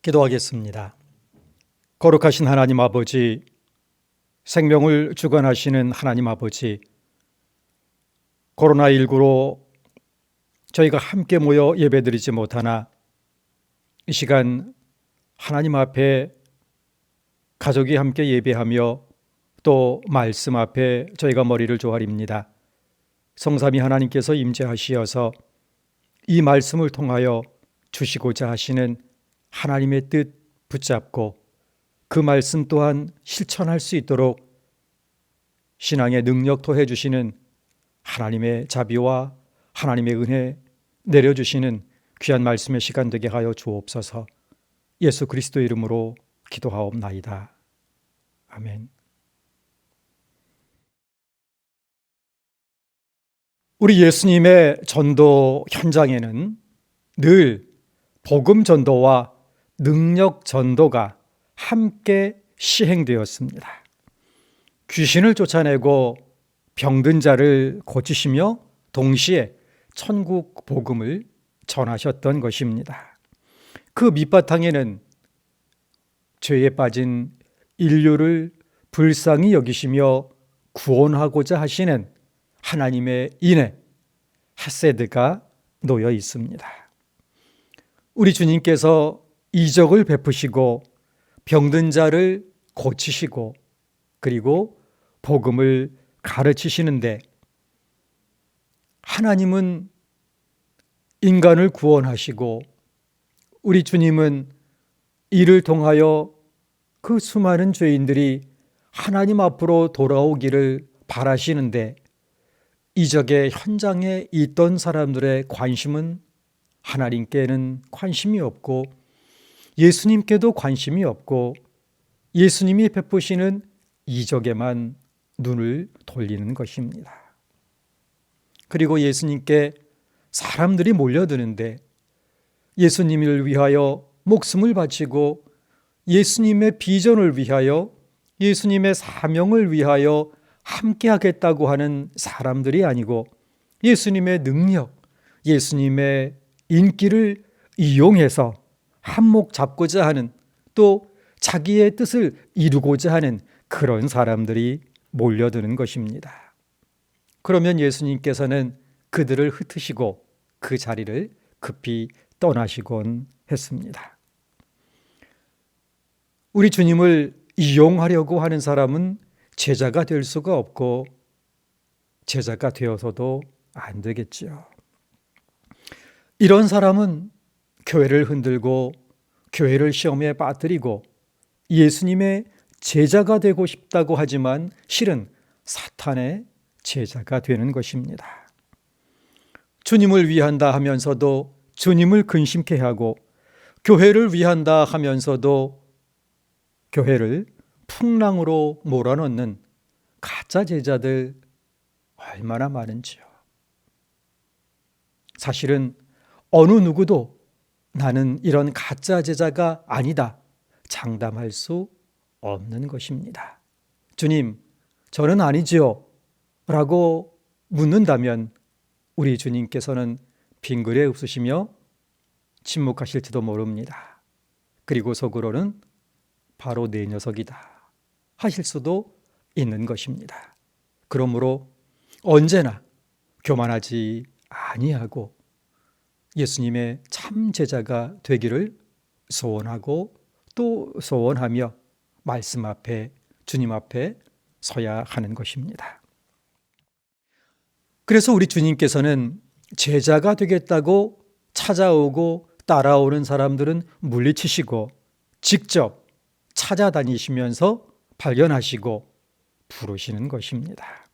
기도하겠습니다. 거룩하신 하나님 아버지, 생명을 주관하시는 하나님 아버지, 코로나19로 저희가 함께 모여 예배드리지 못하나 이 시간 하나님 앞에 가족이 함께 예배하며 또 말씀 앞에 저희가 머리를 조아립니다. 성삼위 하나님께서 임재하시어서 이 말씀을 통하여 주시고자 하시는 하나님의 뜻 붙잡고 그 말씀 또한 실천할 수 있도록 신앙의 능력 토해 주시는 하나님의 자비와 하나님의 은혜 내려주시는 귀한 말씀의 시간 되게 하여 주옵소서. 예수 그리스도 이름으로 기도하옵나이다. 아멘. 우리 예수님의 전도 현장에는 늘 복음 전도와 능력 전도가 함께 시행되었습니다. 귀신을 쫓아내고 병든 자를 고치시며 동시에 천국 복음을 전하셨던 것입니다. 그 밑바탕에는 죄에 빠진 인류를 불쌍히 여기시며 구원하고자 하시는 하나님의 인애, 헤세드가 놓여 있습니다. 우리 주님께서 이적을 베푸시고 병든 자를 고치시고 그리고 복음을 가르치시는데 하나님은 인간을 구원하시고 우리 주님은 이를 통하여 그 수많은 죄인들이 하나님 앞으로 돌아오기를 바라시는데 이적의 현장에 있던 사람들의 관심은 하나님께는 관심이 없고 예수님께도 관심이 없고 예수님이 베푸시는 이적에만 눈을 돌리는 것입니다. 그리고 예수님께 사람들이 몰려드는데 예수님을 위하여 목숨을 바치고 예수님의 비전을 위하여 예수님의 사명을 위하여 함께 하겠다고 하는 사람들이 아니고 예수님의 능력, 예수님의 인기를 이용해서 한몫 잡고자 하는 또 자기의 뜻을 이루고자 하는 그런 사람들이 몰려드는 것입니다. 그러면 예수님께서는 그들을 흩으시고 그 자리를 급히 떠나시곤 했습니다. 우리 주님을 이용하려고 하는 사람은 제자가 될 수가 없고 제자가 되어서도 안 되겠지요. 이런 사람은 교회를 흔들고 교회를 시험에 빠뜨리고 예수님의 제자가 되고 싶다고 하지만 실은 사탄의 제자가 되는 것입니다. 주님을 위한다 하면서도 주님을 근심케 하고 교회를 위한다 하면서도 교회를 풍랑으로 몰아넣는 가짜 제자들 얼마나 많은지요. 사실은 어느 누구도 나는 이런 가짜 제자가 아니다 장담할 수 없는 것입니다. 주님, 저는 아니지요 라고 묻는다면 우리 주님께서는 빙그레 웃으시며 침묵하실지도 모릅니다. 그리고 속으로는 바로 내 녀석이다 하실 수도 있는 것입니다. 그러므로 언제나 교만하지 아니하고 예수님의 참 제자가 되기를 소원하고 또 소원하며 말씀 앞에 주님 앞에 서야 하는 것입니다. 그래서 우리 주님께서는 제자가 되겠다고 찾아오고 따라오는 사람들은 물리치시고 직접 찾아다니시면서 발견하시고 부르시는 것입니다.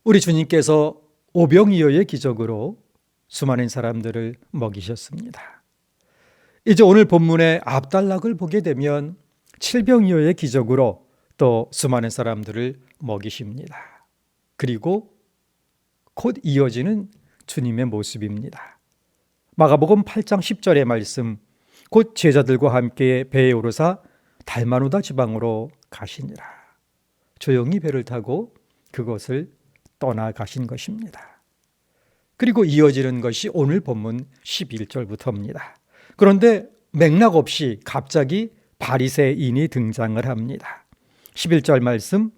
우리 주님께서 오병이어의 기적으로 수많은 사람들을 먹이셨습니다. 이제 오늘 본문의 앞단락을 보게 되면 칠병이어의 기적으로 또 수많은 사람들을 먹이십니다. 그리고 곧 이어지는 주님의 모습입니다. 마가복음 8장 10절의 말씀, 곧 제자들과 함께 배에 오르사 달마누다 지방으로 가시니라. 조용히 배를 타고 그것을 떠나가신 것입니다. 그리고 이어지는 것이 오늘 본문 11절부터입니다. 그런데 맥락 없이 갑자기 바리새인이 등장을 합니다. 11절 말씀,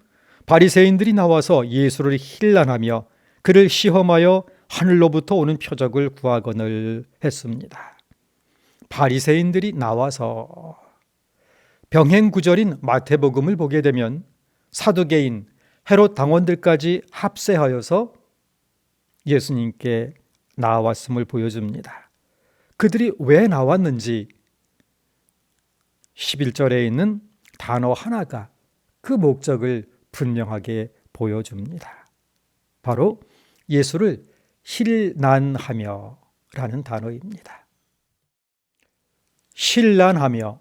바리새인들이 나와서 예수를 힐난하며 그를 시험하여 하늘로부터 오는 표적을 구하거늘 했습니다. 바리새인들이 나와서 병행 구절인 마태복음을 보게 되면 사두개인, 헤롯 당원들까지 합세하여서 예수님께 나왔음을 보여줍니다. 그들이 왜 나왔는지 11절에 있는 단어 하나가 그 목적을 분명하게 보여줍니다. 바로 예수를 힐난하며 라는 단어입니다. 힐난하며,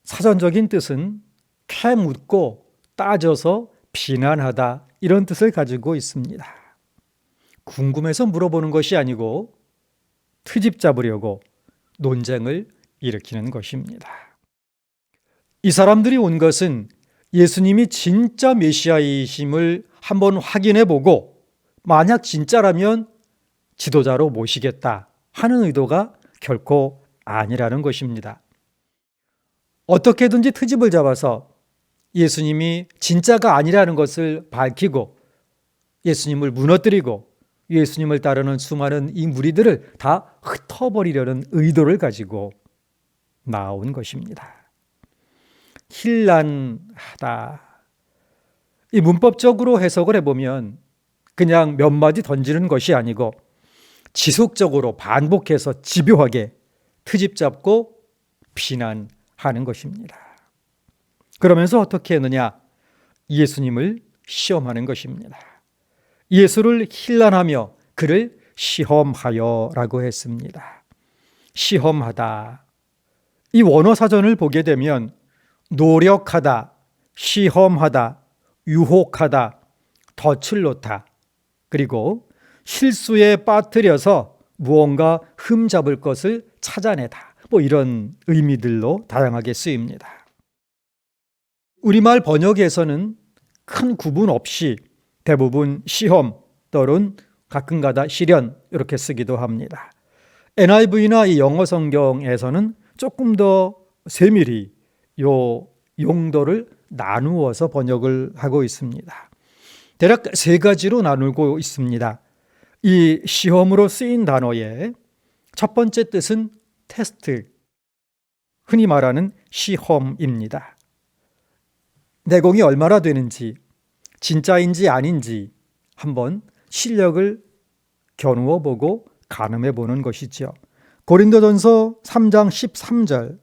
사전적인 뜻은 캐묻고 따져서 비난하다, 이런 뜻을 가지고 있습니다. 궁금해서 물어보는 것이 아니고 트집 잡으려고 논쟁을 일으키는 것입니다. 이 사람들이 온 것은 예수님이 진짜 메시아이심을 한번 확인해 보고 만약 진짜라면 지도자로 모시겠다 하는 의도가 결코 아니라는 것입니다. 어떻게든지 트집을 잡아서 예수님이 진짜가 아니라는 것을 밝히고 예수님을 무너뜨리고 예수님을 따르는 수많은 이 무리들을 다 흩어버리려는 의도를 가지고 나온 것입니다. 힐난하다. 이 문법적으로 해석을 해보면 그냥 몇 마디 던지는 것이 아니고 지속적으로 반복해서 집요하게 트집 잡고 비난하는 것입니다. 그러면서 어떻게 했느냐? 예수님을 시험하는 것입니다. 예수를 힐난하며 그를 시험하여 라고 했습니다. 시험하다. 이 원어 사전을 보게 되면 노력하다, 시험하다, 유혹하다, 덫을 놓다, 그리고 실수에 빠뜨려서 무언가 흠잡을 것을 찾아내다, 이런 의미들로 다양하게 쓰입니다. 우리말 번역에서는 큰 구분 없이 대부분 시험 또는 가끔가다 시련 이렇게 쓰기도 합니다. NIV나 이 영어 성경에서는 조금 더 세밀히 요 용도를 나누어서 번역을 하고 있습니다. 대략 세 가지로 나누고 있습니다. 이 시험으로 쓰인 단어의 첫 번째 뜻은 테스트, 흔히 말하는 시험입니다. 내공이 얼마나 되는지, 진짜인지 아닌지 한번 실력을 겨누어 보고 가늠해 보는 것이죠. 고린도전서 3장 13절,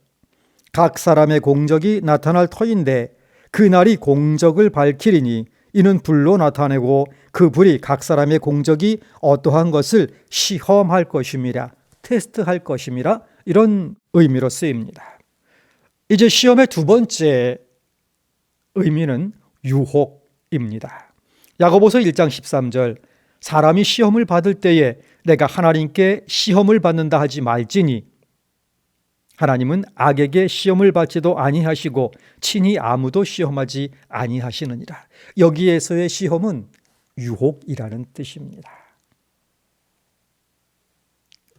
각 사람의 공적이 나타날 터인데 그날이 공적을 밝히리니 이는 불로 나타내고 그 불이 각 사람의 공적이 어떠한 것을 시험할 것임이라, 테스트할 것임이라, 이런 의미로 쓰입니다. 이제 시험의 두 번째 의미는 유혹입니다. 야고보서 1장 13절, 사람이 시험을 받을 때에 내가 하나님께 시험을 받는다 하지 말지니 하나님은 악에게 시험을 받지도 아니하시고 친히 아무도 시험하지 아니하시느니라. 여기에서의 시험은 유혹이라는 뜻입니다.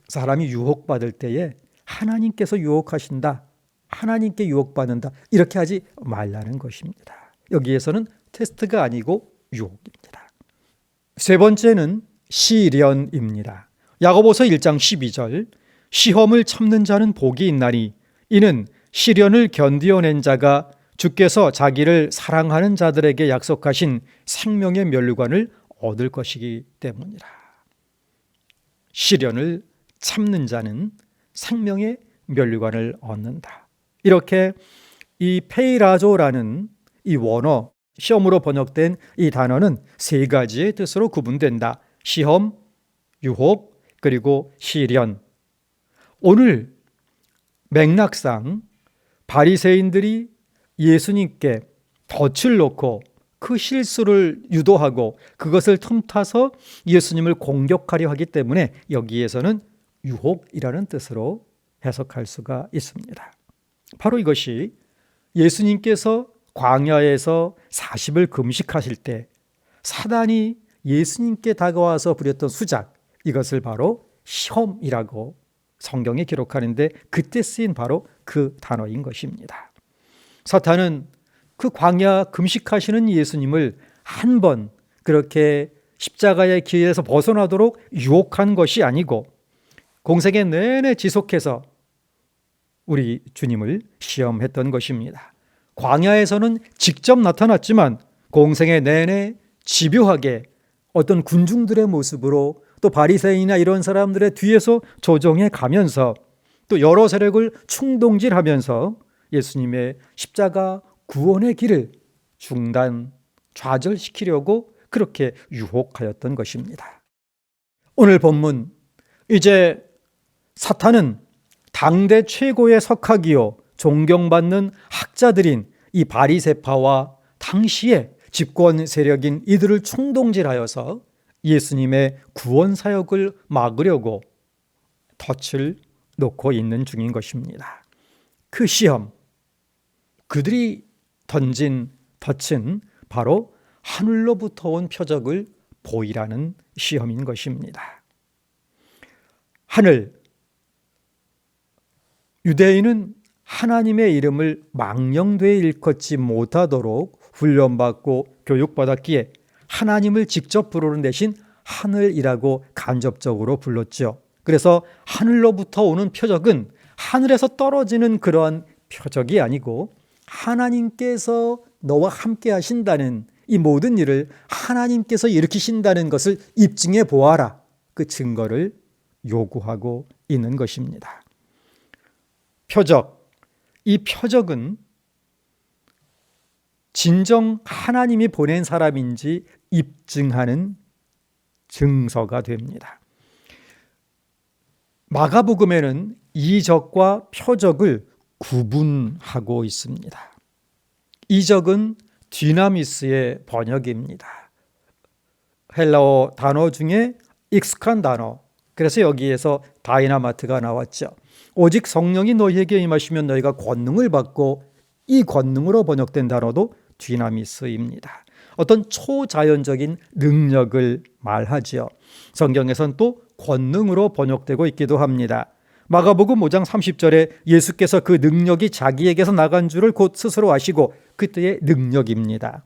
사람이 유혹받을 때에 하나님께서 유혹하신다, 하나님께 유혹받는다, 이렇게 하지 말라는 것입니다. 여기에서는 테스트가 아니고 유혹입니다. 세 번째는 시련입니다. 야고보서 1장 12절, 시험을 참는 자는 복이 있나니 이는 시련을 견디어낸 자가 주께서 자기를 사랑하는 자들에게 약속하신 생명의 면류관을 얻을 것이기 때문이라. 시련을 참는 자는 생명의 면류관을 얻는다. 이렇게 이 페이라조라는 이 원어, 시험으로 번역된 이 단어는 세 가지의 뜻으로 구분된다. 시험, 유혹, 그리고 시련. 오늘 맥락상 바리새인들이 예수님께 덫을 놓고 그 실수를 유도하고 그것을 틈타서 예수님을 공격하려 하기 때문에 여기에서는 유혹이라는 뜻으로 해석할 수가 있습니다. 바로 이것이 예수님께서 광야에서 40일 금식하실 때 사단이 예수님께 다가와서 부렸던 수작, 이것을 바로 시험이라고 성경에 기록하는데 그때 쓰인 바로 그 단어인 것입니다. 사탄은 그 광야 금식하시는 예수님을 한 번 그렇게 십자가의 길에서 벗어나도록 유혹한 것이 아니고 공생애 내내 지속해서 우리 주님을 시험했던 것입니다. 광야에서는 직접 나타났지만 공생애 내내 집요하게 어떤 군중들의 모습으로 또 바리새인이나 이런 사람들의 뒤에서 조종해 가면서 또 여러 세력을 충동질하면서 예수님의 십자가 구원의 길을 좌절시키려고 그렇게 유혹하였던 것입니다. 오늘 본문, 이제 사탄은 당대 최고의 석학이요 존경받는 학자들인 이 바리새파와 당시의 집권 세력인 이들을 충동질하여서 예수님의 구원 사역을 막으려고 덫을 놓고 있는 중인 것입니다. 그 시험, 그들이 던진 덫은 바로 하늘로부터 온 표적을 보이라는 시험인 것입니다. 하늘, 유대인은 하나님의 이름을 망령되이 일컫지 못하도록 훈련받고 교육받았기에 하나님을 직접 부르는 대신 하늘이라고 간접적으로 불렀죠. 그래서 하늘로부터 오는 표적은 하늘에서 떨어지는 그러한 표적이 아니고 하나님께서 너와 함께 하신다는 이 모든 일을 하나님께서 일으키신다는 것을 입증해 보아라. 그 증거를 요구하고 있는 것입니다. 표적, 이 표적은 진정 하나님이 보낸 사람인지 입증하는 증서가 됩니다. 마가복음에는 이적과 표적을 구분하고 있습니다. 이적은 디나미스의 번역입니다. 헬라어 단어 중에 익숙한 단어, 그래서 여기에서 다이나마트가 나왔죠. 오직 성령이 너희에게 임하시면 너희가 권능을 받고, 이 권능으로 번역된 단어도 디나미스입니다. 어떤 초자연적인 능력을 말하죠. 성경에선 또 권능으로 번역되고 있기도 합니다. 마가복음 5장 30절에 예수께서 그 능력이 자기에게서 나간 줄을 곧 스스로 아시고, 그때의 능력입니다.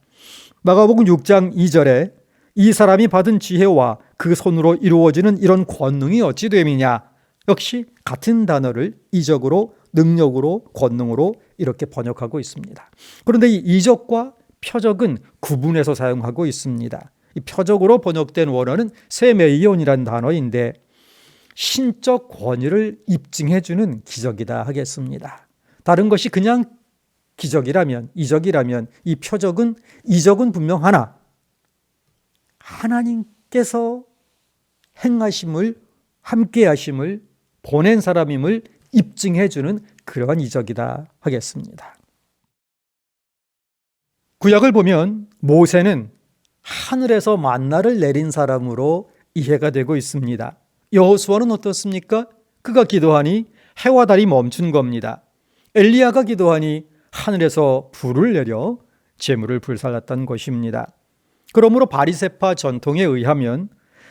마가복음 6장 2절에 이 사람이 받은 지혜와 그 손으로 이루어지는 이런 권능이 어찌 됨이냐, 역시 같은 단어를 이적으로, 능력으로, 권능으로 이렇게 번역하고 있습니다. 그런데 이 이적과 표적은 구분해서 사용하고 있습니다. 이 표적으로 번역된 원어는 세메이온이라는 단어인데 신적 권위를 입증해주는 기적이다 하겠습니다. 다른 것이 그냥 기적이라면, 이적이라면 이 표적은, 이적은 분명 하나, 하나님께서 행하심을, 함께 하심을, 보낸 사람임을 입증해주는 그러한 이적이다 하겠습니다. 구약을 보면 모세는 하늘에서 만나를 내린 사람으로 이해가 되고 있습니다. 여호수아는 어떻습니까? 그가 기도하니 해와 달이 멈춘 겁니다. 엘리야가 기도하니 하늘에서 불을 내려 재물을 불살랐던 것입니다. 그러므로 바리새파 전통에 의하면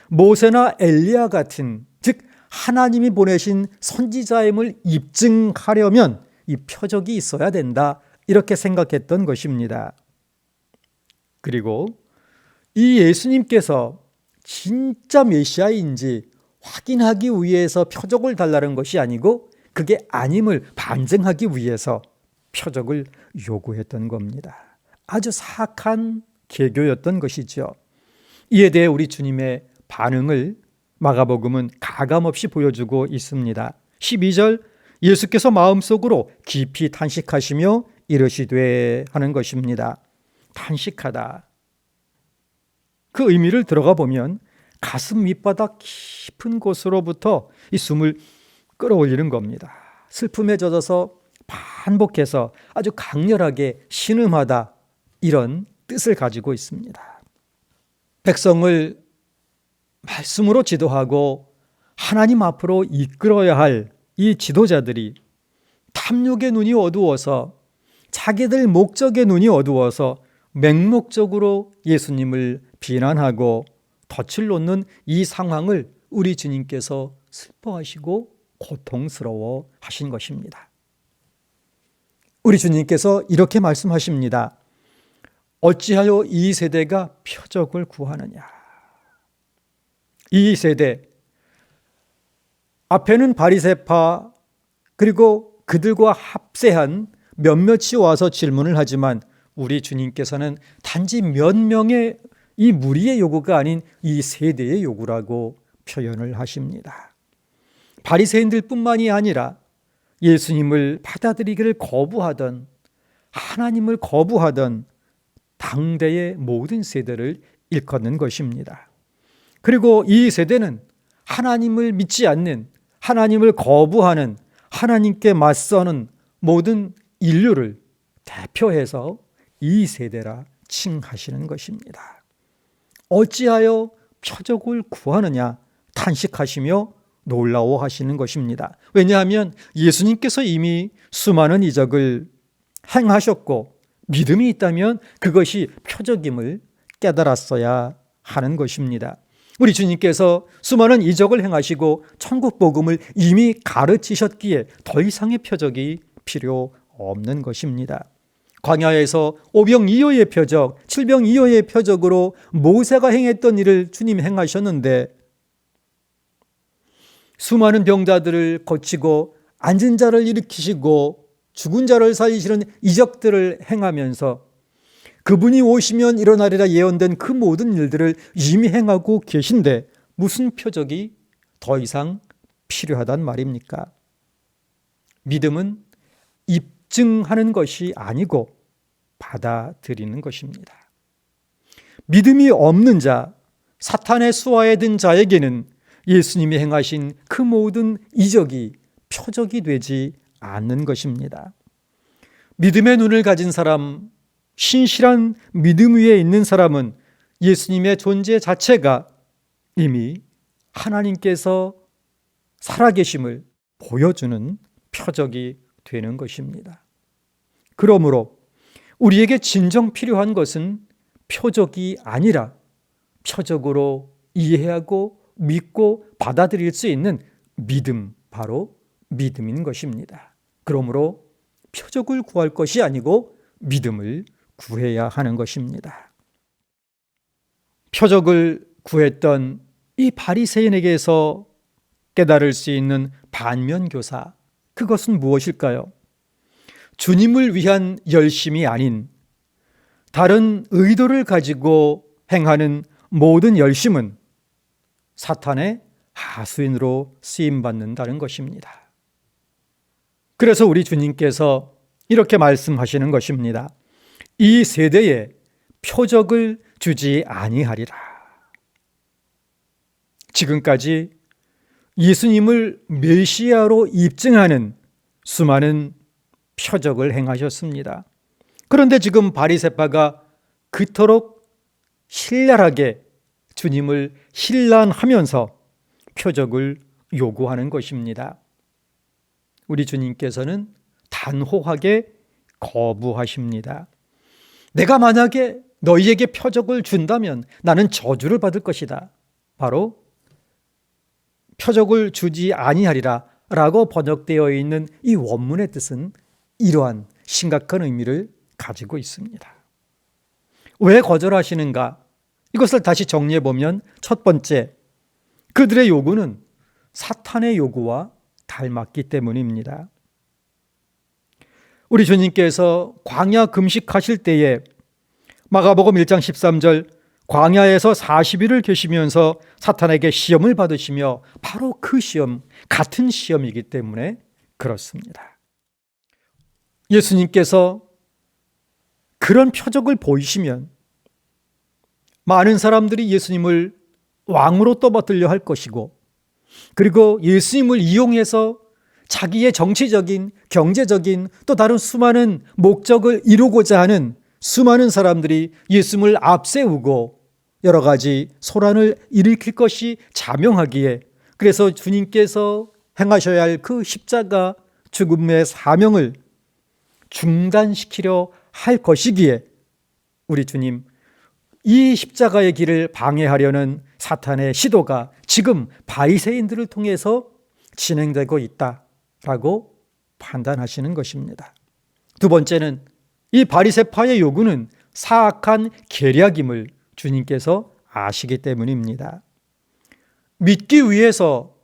모세나 엘리야 같은, 즉 하나님이 보내신 선지자임을 입증하려면 이 표적이 있어야 된다, 이렇게 생각했던 것입니다. 그리고 이 예수님께서 진짜 메시아인지 확인하기 위해서 표적을 달라는 것이 아니고 그게 아님을 반증하기 위해서 표적을 요구했던 겁니다. 아주 사악한 개교였던 것이죠. 이에 대해 우리 주님의 반응을 마가복음은 가감없이 보여주고 있습니다. 12절, 예수께서 마음속으로 깊이 탄식하시며 이르시되 하는 것입니다. 탄식하다, 그 의미를 들어가 보면 가슴 밑바닥 깊은 곳으로부터 이 숨을 끌어올리는 겁니다. 슬픔에 젖어서 반복해서 아주 강렬하게 신음하다, 이런 뜻을 가지고 있습니다. 백성을 말씀으로 지도하고 하나님 앞으로 이끌어야 할 이 지도자들이 탐욕의 눈이 어두워서, 자기들 목적의 눈이 어두워서 맹목적으로 예수님을 비난하고 덫을 놓는 이 상황을 우리 주님께서 슬퍼하시고 고통스러워 하신 것입니다. 우리 주님께서 이렇게 말씀하십니다. 어찌하여 이 세대가 표적을 구하느냐. 이 세대, 앞에는 바리새파 그리고 그들과 합세한 몇몇이 와서 질문을 하지만 우리 주님께서는 단지 몇 명의 이 무리의 요구가 아닌 이 세대의 요구라고 표현을 하십니다. 바리새인들 뿐만이 아니라 예수님을 받아들이기를 거부하던, 하나님을 거부하던 당대의 모든 세대를 일컫는 것입니다. 그리고 이 세대는 하나님을 믿지 않는, 하나님을 거부하는, 하나님께 맞서는 모든 인류를 대표해서 이 세대라 칭하시는 것입니다. 어찌하여 표적을 구하느냐 탄식하시며 놀라워하시는 것입니다. 왜냐하면 예수님께서 이미 수많은 이적을 행하셨고 믿음이 있다면 그것이 표적임을 깨달았어야 하는 것입니다. 우리 주님께서 수많은 이적을 행하시고 천국 복음을 이미 가르치셨기에 더 이상의 표적이 필요 없는 것입니다. 광야에서 오병이어의 표적, 칠병이어의 표적으로 모세가 행했던 일을 주님 행하셨는데 수많은 병자들을 고치고 앉은 자를 일으키시고 죽은 자를 살리시는 이적들을 행하면서 그분이 오시면 일어나리라 예언된 그 모든 일들을 이미 행하고 계신데 무슨 표적이 더 이상 필요하단 말입니까? 믿음은 입증하는 것이 아니고 받아들이는 것입니다. 믿음이 없는 자, 사탄의 수하에 든 자에게는 예수님이 행하신 그 모든 이적이 표적이 되지 않는 것입니다. 믿음의 눈을 가진 사람, 신실한 믿음 위에 있는 사람은 예수님의 존재 자체가 이미 하나님께서 살아계심을 보여주는 표적이 되는 것입니다. 그러므로 우리에게 진정 필요한 것은 표적이 아니라 표적으로 이해하고 믿고 받아들일 수 있는 믿음, 바로 믿음인 것입니다. 그러므로 표적을 구할 것이 아니고 믿음을 구해야 하는 것입니다. 표적을 구했던 이 바리새인에게서 깨달을 수 있는 반면교사, 그것은 무엇일까요? 주님을 위한 열심이 아닌 다른 의도를 가지고 행하는 모든 열심은 사탄의 하수인으로 쓰임받는다는 것입니다. 그래서 우리 주님께서 이렇게 말씀하시는 것입니다. 이 세대에 표적을 주지 아니하리라. 지금까지 예수님을 메시아로 입증하는 수많은 표적을 행하셨습니다. 그런데 지금 바리새파가 그토록 신랄하게 주님을 신란하면서 표적을 요구하는 것입니다. 우리 주님께서는 단호하게 거부하십니다. 내가 만약에 너희에게 표적을 준다면 나는 저주를 받을 것이다. 바로 표적을 주지 아니하리라 라고 번역되어 있는 이 원문의 뜻은 이러한 심각한 의미를 가지고 있습니다. 왜 거절하시는가? 이것을 다시 정리해 보면 첫 번째, 그들의 요구는 사탄의 요구와 닮았기 때문입니다. 우리 주님께서 광야 금식하실 때에 마가복음 1장 13절 광야에서 40일을 계시면서 사탄에게 시험을 받으시며 바로 그 시험, 같은 시험이기 때문에 그렇습니다. 예수님께서 그런 표적을 보이시면 많은 사람들이 예수님을 왕으로 떠받들려 할 것이고 그리고 예수님을 이용해서 자기의 정치적인, 경제적인 또 다른 수많은 목적을 이루고자 하는 수많은 사람들이 예수님을 앞세우고 여러 가지 소란을 일으킬 것이 자명하기에 그래서 주님께서 행하셔야 할 그 십자가 죽음의 사명을 중단시키려 할 것이기에 우리 주님 이 십자가의 길을 방해하려는 사탄의 시도가 지금 바리새인들을 통해서 진행되고 있다라고 판단하시는 것입니다. 두 번째는 이 바리새파의 요구는 사악한 계략임을 주님께서 아시기 때문입니다. 믿기 위해서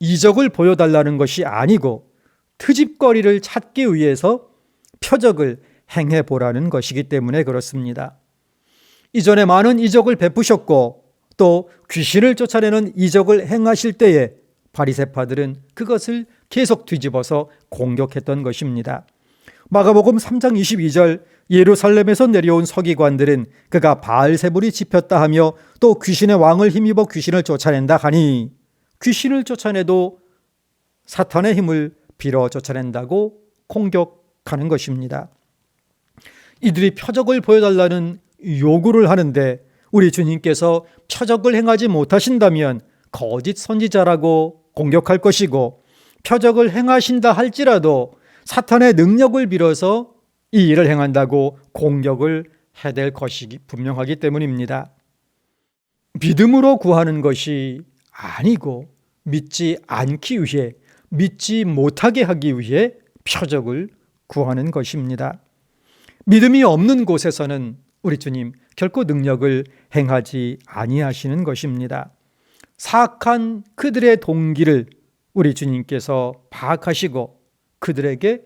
이적을 보여달라는 것이 아니고 트집거리를 찾기 위해서 표적을 행해보라는 것이기 때문에 그렇습니다. 이전에 많은 이적을 베푸셨고 또 귀신을 쫓아내는 이적을 행하실 때에 바리새파들은 그것을 계속 뒤집어서 공격했던 것입니다. 마가복음 3장 22절 예루살렘에서 내려온 서기관들은 그가 바알세불이 집혔다 하며 또 귀신의 왕을 힘입어 귀신을 쫓아낸다 하니 귀신을 쫓아내도 사탄의 힘을 빌어 쫓아낸다고 공격하는 것입니다. 이들이 표적을 보여달라는 요구를 하는데 우리 주님께서 표적을 행하지 못하신다면 거짓 선지자라고 공격할 것이고 표적을 행하신다 할지라도 사탄의 능력을 빌어서 이 일을 행한다고 공격을 해댈 것이 분명하기 때문입니다. 믿음으로 구하는 것이 아니고 믿지 않기 위해, 믿지 못하게 하기 위해 표적을 구하는 것입니다. 믿음이 없는 곳에서는 우리 주님 결코 능력을 행하지 아니하시는 것입니다. 사악한 그들의 동기를 우리 주님께서 파악하시고 그들에게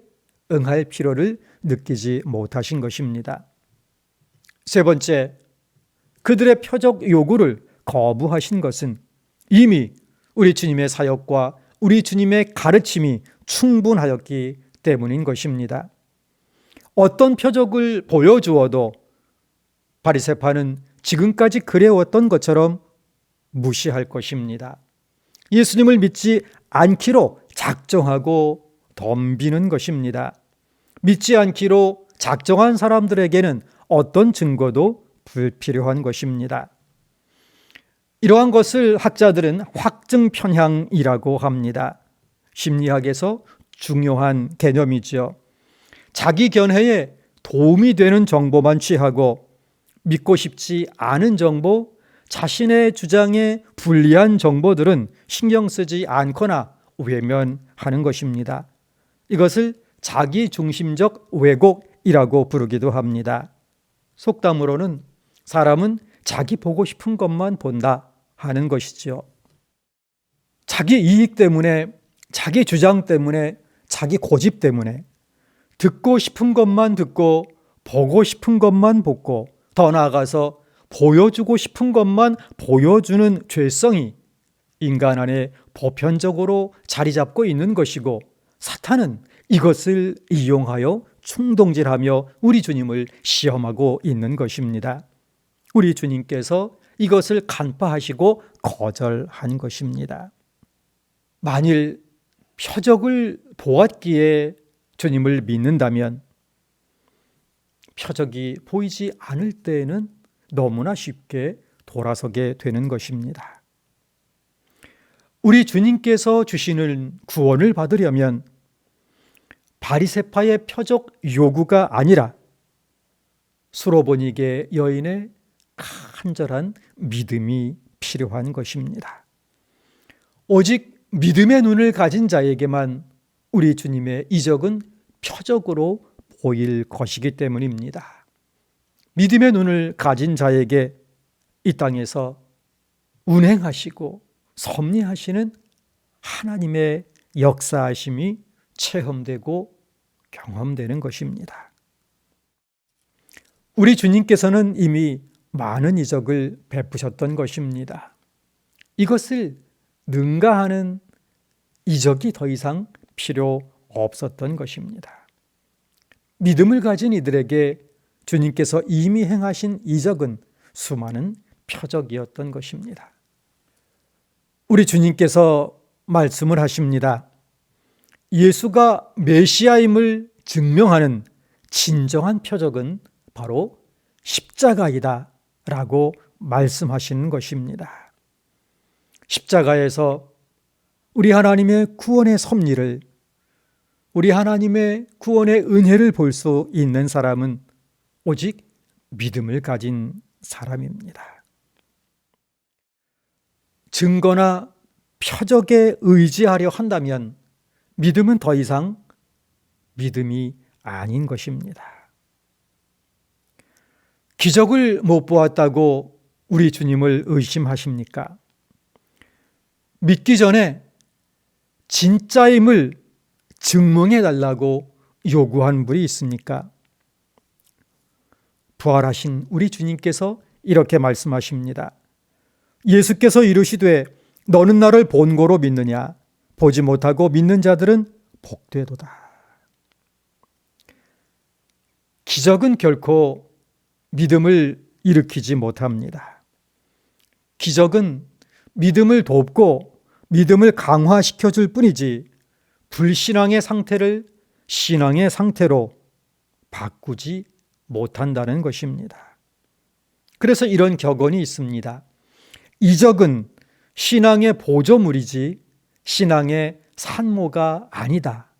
응할 필요를 느끼지 못하신 것입니다. 세 번째, 그들의 표적 요구를 거부하신 것은 이미 우리 주님의 사역과 우리 주님의 가르침이 충분하였기 때문인 것입니다. 어떤 표적을 보여주어도 바리새파는 지금까지 그래왔던 것처럼 무시할 것입니다. 예수님을 믿지 않기로 작정하고 덤비는 것입니다. 믿지 않기로 작정한 사람들에게는 어떤 증거도 불필요한 것입니다. 이러한 것을 학자들은 확증 편향이라고 합니다. 심리학에서 중요한 개념이죠. 자기 견해에 도움이 되는 정보만 취하고 믿고 싶지 않은 정보, 자신의 주장에 불리한 정보들은 신경 쓰지 않거나 외면하는 것입니다. 이것을 자기중심적 왜곡이라고 부르기도 합니다. 속담으로는 사람은 자기 보고 싶은 것만 본다 하는 것이죠. 자기 이익 때문에, 자기 주장 때문에, 자기 고집 때문에 듣고 싶은 것만 듣고 보고 싶은 것만 보고 더 나아가서 보여주고 싶은 것만 보여주는 죄성이 인간 안에 보편적으로 자리 잡고 있는 것이고 사탄은 이것을 이용하여 충동질하며 우리 주님을 시험하고 있는 것입니다. 우리 주님께서 이것을 간파하시고 거절한 것입니다. 만일 표적을 보았기에 주님을 믿는다면 표적이 보이지 않을 때에는 너무나 쉽게 돌아서게 되는 것입니다. 우리 주님께서 주시는 구원을 받으려면 바리새파의 표적 요구가 아니라 수로보니게 여인의 간절한 믿음이 필요한 것입니다. 오직 믿음의 눈을 가진 자에게만 우리 주님의 이적은 표적으로 보일 것이기 때문입니다. 믿음의 눈을 가진 자에게 이 땅에서 운행하시고 섭리하시는 하나님의 역사하심이 체험되고 경험되는 것입니다. 우리 주님께서는 이미 많은 이적을 베푸셨던 것입니다. 이것을 능가하는 이적이 더 이상 필요 없었던 것입니다. 믿음을 가진 이들에게 주님께서 이미 행하신 이적은 수많은 표적이었던 것입니다. 우리 주님께서 말씀을 하십니다. 예수가 메시아임을 증명하는 진정한 표적은 바로 십자가이다 라고 말씀하시는 것입니다. 십자가에서 우리 하나님의 구원의 섭리를, 우리 하나님의 구원의 은혜를 볼 수 있는 사람은 오직 믿음을 가진 사람입니다. 증거나 표적에 의지하려 한다면 믿음은 더 이상 믿음이 아닌 것입니다. 기적을 못 보았다고 우리 주님을 의심하십니까? 믿기 전에 진짜임을 증명해 달라고 요구한 분이 있습니까? 부활하신 우리 주님께서 이렇게 말씀하십니다. 예수께서 이르시되 너는 나를 본고로 믿느냐? 보지 못하고 믿는 자들은 복되도다. 기적은 결코 믿음을 일으키지 못합니다. 기적은 믿음을 돕고 믿음을 강화시켜 줄 뿐이지 불신앙의 상태를 신앙의 상태로 바꾸지 못한다는 것입니다. 그래서 이런 격언이 있습니다. 이적은 신앙의 보조물이지 신앙의 산모가 아니다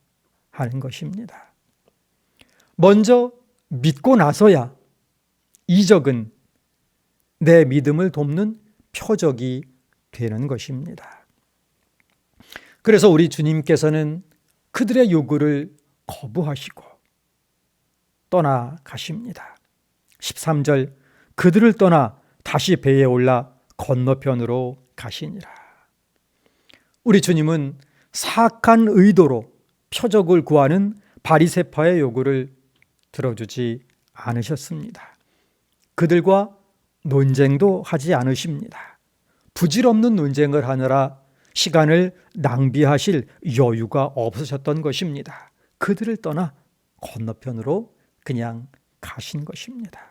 하는 것입니다. 먼저 믿고 나서야 이적은 내 믿음을 돕는 표적이 되는 것입니다. 그래서 우리 주님께서는 그들의 요구를 거부하시고 떠나가십니다. 13절 그들을 떠나 다시 배에 올라 건너편으로 가시니라. 우리 주님은 사악한 의도로 표적을 구하는 바리새파의 요구를 들어주지 않으셨습니다. 그들과 논쟁도 하지 않으십니다. 부질없는 논쟁을 하느라 시간을 낭비하실 여유가 없으셨던 것입니다. 그들을 떠나 건너편으로 그냥 가신 것입니다.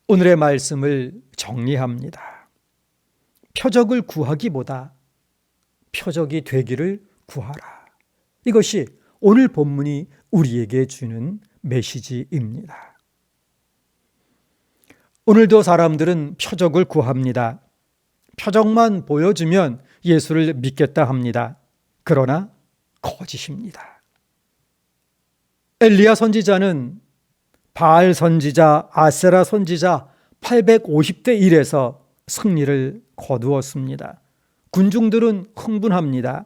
오늘의 말씀을 정리합니다. 표적을 구하기보다 표적이 되기를 구하라. 이것이 오늘 본문이 우리에게 주는 메시지입니다. 오늘도 사람들은 표적을 구합니다. 표적만 보여주면 예수를 믿겠다 합니다. 그러나 거짓입니다. 엘리야 선지자는 바알 선지자, 아세라 선지자 850대 1에서 승리를 거두었습니다. 군중들은 흥분합니다.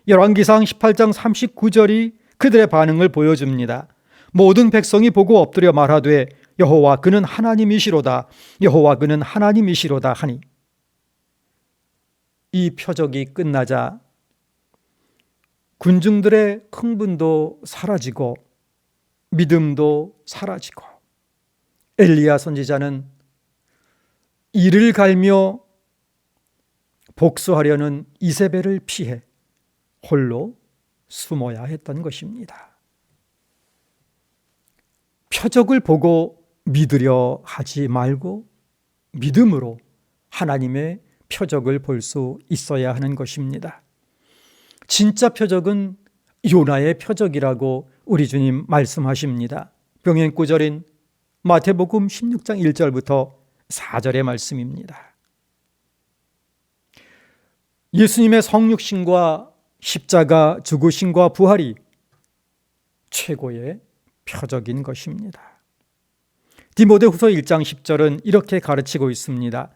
열왕기상 18장 39절이 그들의 반응을 보여줍니다. 모든 백성이 보고 엎드려 말하되 여호와 그는 하나님이시로다. 여호와 그는 하나님이시로다 하니 이 표적이 끝나자 군중들의 흥분도 사라지고 믿음도 사라지고 엘리야 선지자는 이를 갈며 복수하려는 이세벨을 피해 홀로 숨어야 했던 것입니다. 표적을 보고 믿으려 하지 말고 믿음으로 하나님의 표적을 볼 수 있어야 하는 것입니다. 진짜 표적은 요나의 표적이라고 우리 주님 말씀하십니다. 병행구절인 마태복음 16장 1절부터 4절의 말씀입니다. 예수님의 성육신과 십자가 죽으심과 부활이 최고의 표적인 것입니다. 디모데후서 1장 10절은 이렇게 가르치고 있습니다.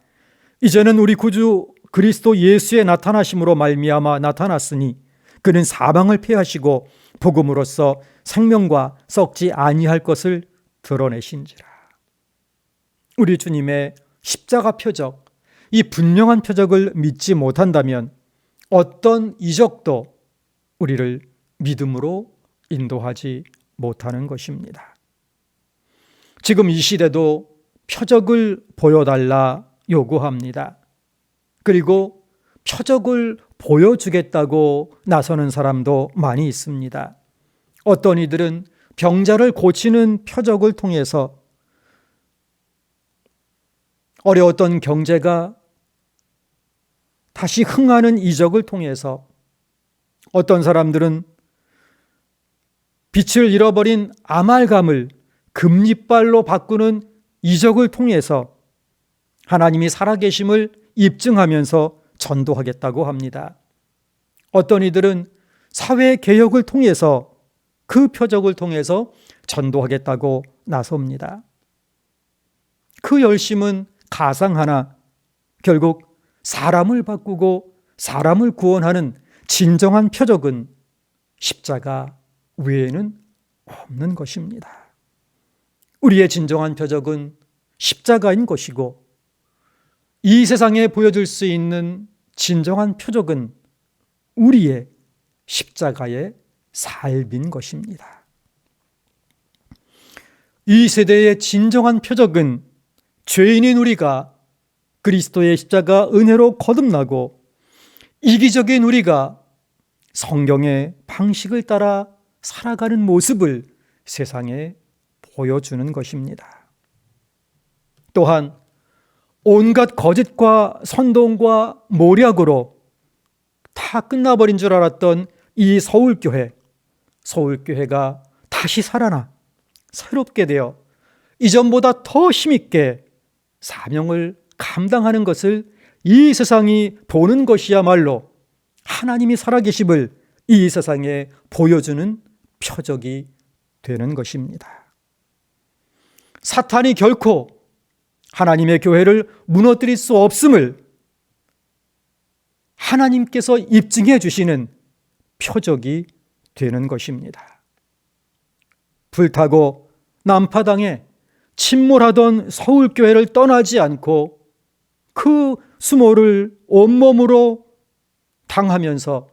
이제는 우리 구주 그리스도 예수의 나타나심으로 말미암아 나타났으니 그는 사망을 패하시고 복음으로써 생명과 썩지 아니할 것을 드러내신지라. 우리 주님의 십자가 표적, 이 분명한 표적을 믿지 못한다면 어떤 이적도 우리를 믿음으로 인도하지 못하는 것입니다. 지금 이 시대도 표적을 보여달라 요구합니다. 그리고 표적을 보여주겠다고 나서는 사람도 많이 있습니다. 어떤 이들은 병자를 고치는 표적을 통해서 어려웠던 경제가 다시 흥하는 이적을 통해서 어떤 사람들은 빛을 잃어버린 아말감을 금리빨로 바꾸는 이적을 통해서 하나님이 살아계심을 입증하면서 전도하겠다고 합니다. 어떤 이들은 사회개혁을 통해서 그 표적을 통해서 전도하겠다고 나섭니다. 그 열심은 가상하나 결국 사람을 바꾸고 사람을 구원하는 진정한 표적은 십자가 외에는 없는 것입니다. 우리의 진정한 표적은 십자가인 것이고, 이 세상에 보여줄 수 있는 진정한 표적은 우리의 십자가의 삶인 것입니다. 이 세대의 진정한 표적은 죄인인 우리가 그리스도의 십자가 은혜로 거듭나고 이기적인 우리가 성경의 방식을 따라 살아가는 모습을 세상에 보여주는 것입니다. 또한 온갖 거짓과 선동과 모략으로 다 끝나버린 줄 알았던 이 서울교회가 다시 살아나 새롭게 되어 이전보다 더 힘있게 사명을 감당하는 것을 이 세상이 보는 것이야말로 하나님이 살아계심을 이 세상에 보여주는 표적이 되는 것입니다. 사탄이 결코 하나님의 교회를 무너뜨릴 수 없음을 하나님께서 입증해 주시는 표적이 되는 것입니다. 불타고 난파당해 침몰하던 서울교회를 떠나지 않고 그 수모를 온몸으로 당하면서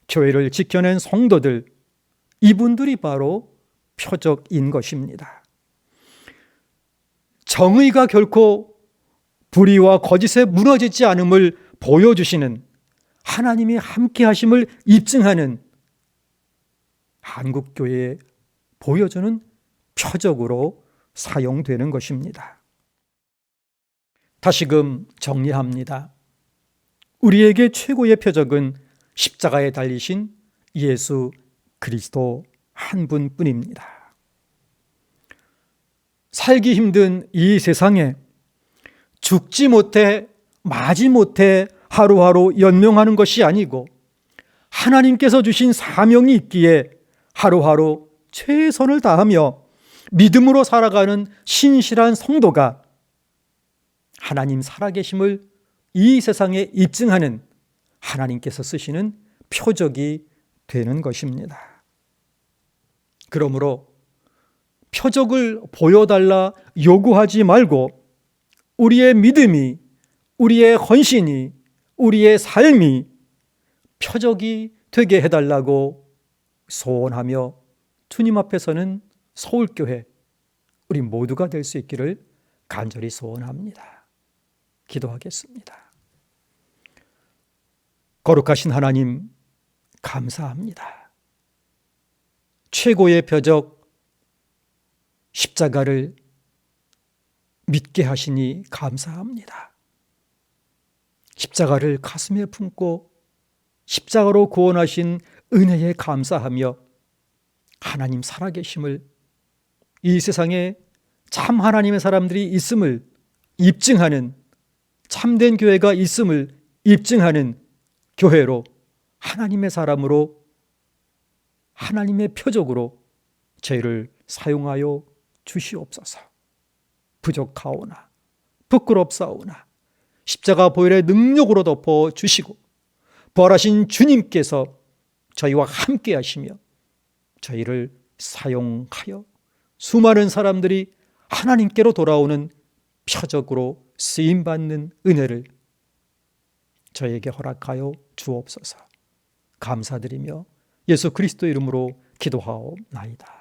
교회를 지켜낸 성도들, 이분들이 바로 표적인 것입니다. 정의가 결코 불의와 거짓에 무너지지 않음을 보여주시는, 하나님이 함께 하심을 입증하는 한국교회에 보여주는 표적으로 사용되는 것입니다. 다시금 정리합니다. 우리에게 최고의 표적은 십자가에 달리신 예수 그리스도 한 분뿐입니다. 살기 힘든 이 세상에 죽지 못해 마지 못해 하루하루 연명하는 것이 아니고 하나님께서 주신 사명이 있기에 하루하루 최선을 다하며 믿음으로 살아가는 신실한 성도가 하나님 살아계심을 이 세상에 입증하는 하나님께서 쓰시는 표적이 되는 것입니다. 그러므로 표적을 보여달라 요구하지 말고 우리의 믿음이, 우리의 헌신이, 우리의 삶이 표적이 되게 해달라고 소원하며 주님 앞에서는 서울교회 우리 모두가 될 수 있기를 간절히 소원합니다. 기도하겠습니다. 거룩하신 하나님, 감사합니다. 최고의 표적 십자가를 믿게 하시니 감사합니다. 십자가를 가슴에 품고 십자가로 구원하신 은혜에 감사하며 하나님 살아계심을, 이 세상에 참 하나님의 사람들이 있음을 입증하는, 참된 교회가 있음을 입증하는 교회로, 하나님의 사람으로, 하나님의 표적으로 저희를 사용하여 주시옵소서. 부족하오나 부끄럽사오나 십자가 보혈의 능력으로 덮어 주시고 부활하신 주님께서 저희와 함께 하시며 저희를 사용하여 수많은 사람들이 하나님께로 돌아오는 표적으로 쓰임받는 은혜를 저에게 허락하여 주옵소서. 감사드리며 예수 그리스도 이름으로 기도하옵나이다.